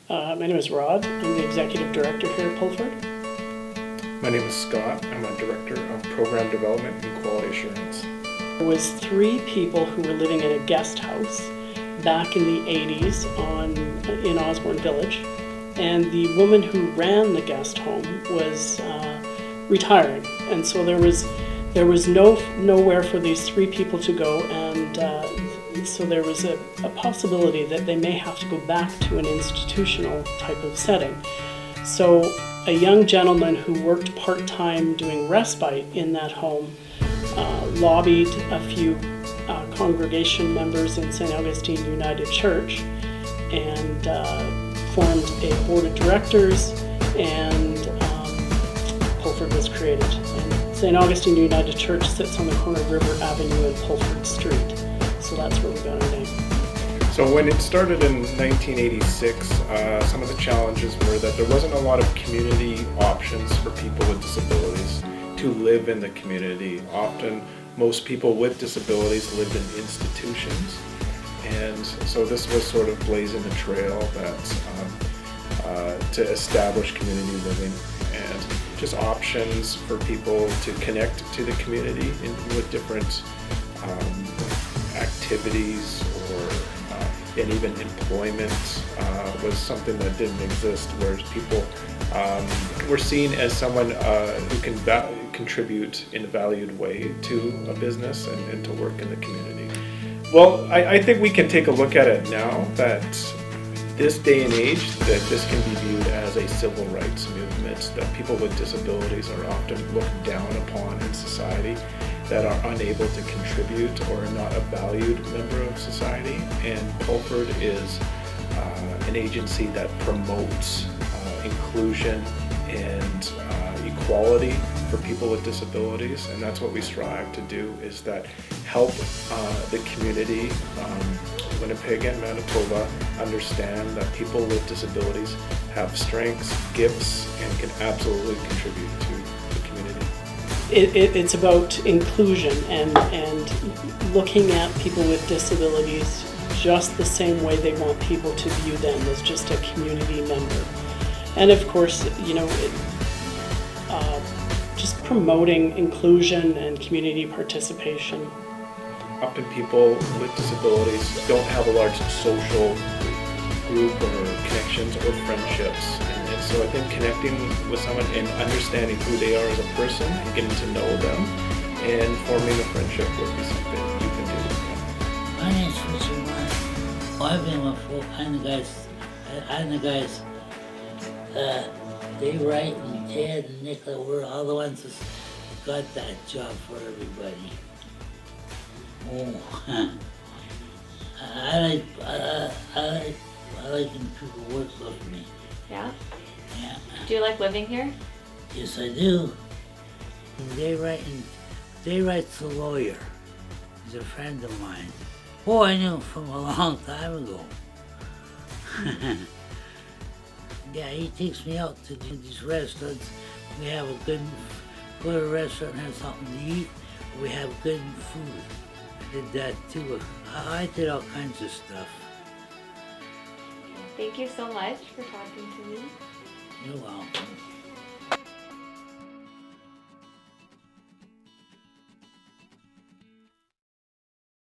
My name is Rod. I'm the Executive Director here at Pulford. My name is Scott. I'm a Director of Program Development and Quality Assurance. There was 3 people who were living in a guest house back in the 80s in Osborne Village, and the woman who ran the guest home was retiring, and so there was nowhere for these 3 people to go, and so there was a possibility that they may have to go back to an institutional type of setting. So a young gentleman who worked part-time doing respite in that home lobbied a few congregation members in St. Augustine United Church and formed a board of directors, and Pulford was created. And St. Augustine United Church sits on the corner of River Avenue and Pulford Street, so that's where we got our name. So when it started in 1986, some of the challenges were that there wasn't a lot of community options for people with disabilities to live in the community. Often, most people with disabilities lived in institutions, and so this was sort of blazing the trail to establish community living and just options for people to connect to the community with different activities and even employment was something that didn't exist, whereas people were seen as someone who can contribute in a valued way to a business and to work in the community. Well, I think we can take a look at it now that this day and age, that this can be viewed as a civil rights movement, that people with disabilities are often looked down upon in society, that are unable to contribute or are not a valued member of society. And Pulford is an agency that promotes inclusion and equality for people with disabilities, and that's what we strive to do, is that help the community, Winnipeg and Manitoba, understand that people with disabilities have strengths, gifts, and can absolutely contribute to the community. It's about inclusion and looking at people with disabilities just the same way they want people to view them, as just a community member. And of course, just promoting inclusion and community participation. Often people with disabilities don't have a large social group or connections or friendships. And so I think connecting with someone and understanding who they are as a person and getting to know them and forming a friendship would be something you can do. My name's Richard Martin. I've been with 4 kind of guys. I'm the guys, Dave Wright and Ted and Nicola were all the ones that got that job for everybody. Oh, I like when people work with me. Yeah? Yeah. Do you like living here? Yes, I do. And Dave Wright's a lawyer. He's a friend of mine. Oh, I knew him from a long time ago. Yeah, he takes me out to these restaurants. We have a go to a restaurant and have something to eat. We have good food. I did that too. I did all kinds of stuff. Thank you so much for talking to me. You're welcome.